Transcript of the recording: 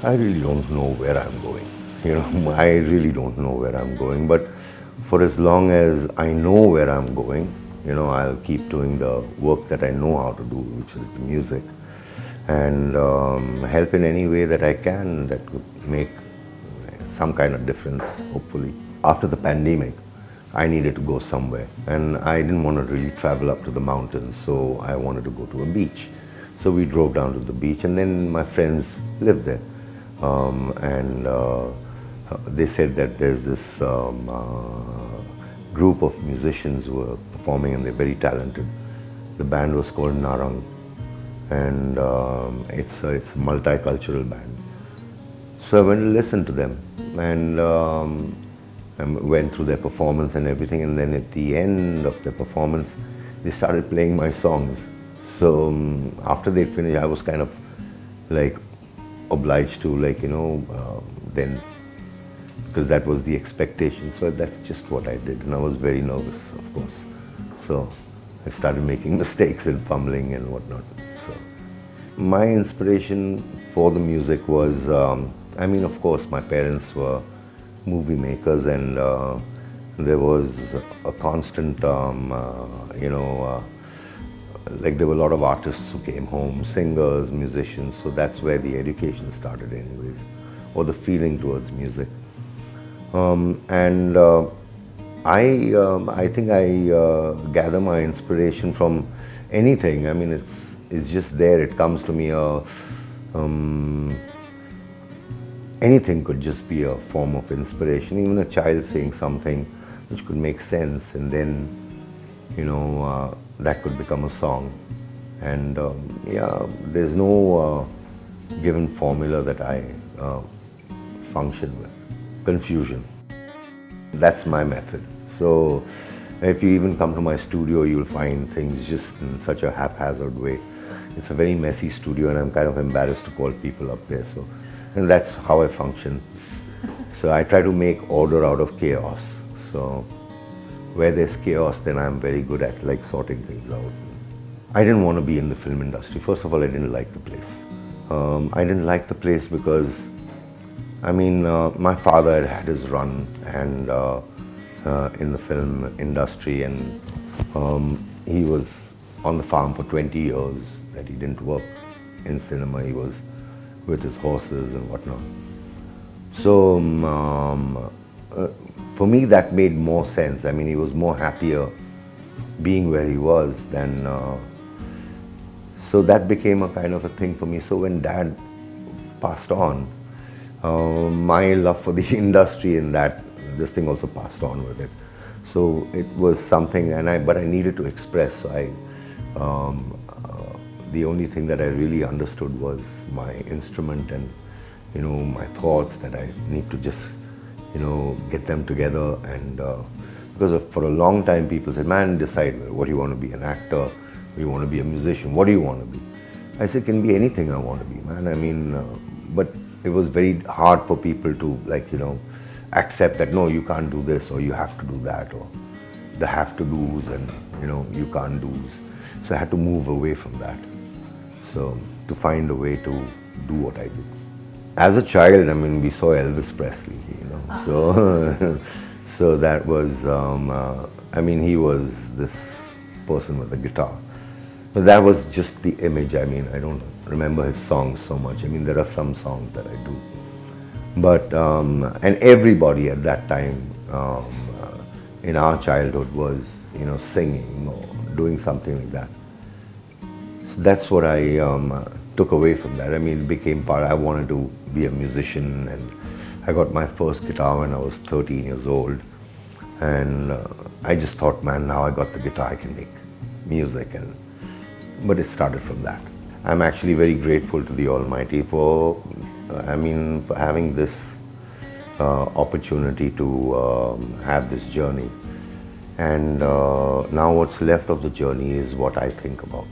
I really don't know where I'm going. I really don't know where I'm going. But for as long as I know where I'm going, I'll keep doing the work that I know how to do, which is the music, and help in any way that I can that could make some kind of difference, hopefully. After the pandemic, I needed to go somewhere, and I didn't want to really travel up to the mountains, so I wanted to go to a beach. So we drove down to the beach, and then my friends lived there, and they said that there's this group of musicians who are performing, and they're very talented. The band was called Narang, and it's a multicultural band. So I went to listen to them, and I went through their performance and everything, and then at the end of the performance, they started playing my songs. So after they finished, I was kind of like obliged to then, because that was the expectation. So that's just what I did, and I was very nervous, of course. So I started making mistakes and fumbling and whatnot. So my inspiration for the music was, of course, my parents were movie makers, and there was a constant, there were a lot of artists who came home, singers, musicians, so that's where the education started anyways, or the feeling towards music. I think I gather my inspiration from anything. It's just there, it comes to me. Anything could just be a form of inspiration, even a child saying something which could make sense, and then, that could become a song. And there's no given formula that I function with. Confusion. That's my method. So if you even come to my studio, you'll find things just in such a haphazard way. It's a very messy studio, and I'm kind of embarrassed to call people up there. And that's how I function. So I try to make order out of chaos. So where there's chaos, then I'm very good at sorting things out. I didn't want to be in the film industry. First of all, I didn't like the place. I didn't like the place because, my father had his run and in the film industry, and he was on the farm for 20 years that he didn't work in cinema. He was with his horses and whatnot. So for me that made more sense. He was more happier being where he was than, so that became a kind of a thing for me. So when Dad passed on, my love for the industry and this thing also passed on with it. So it was something, but I needed to express. So the only thing that I really understood was my instrument and, my thoughts, that I need to just, get them together. And because for a long time people said, man, decide what you want to be, an actor, you want to be a musician, what do you want to be? I said, can be anything I want to be, man. But it was very hard for people to accept that, no, you can't do this, or you have to do that, or the have to do's and, you can't do's. So I had to move away from that. So to find a way to do what I do. As a child, we saw Elvis Presley, so so that was, he was this person with a guitar. But that was just the image. I don't remember his songs so much. There are some songs that I do. But, and everybody at that time in our childhood was, singing or doing something like that. That's what I took away from that. It became part. I wanted to be a musician, and I got my first guitar when I was 13 years old. And I just thought, man, now I got the guitar, I can make music. But it started from that. I'm actually very grateful to the Almighty for having this opportunity to have this journey. And now what's left of the journey is what I think about.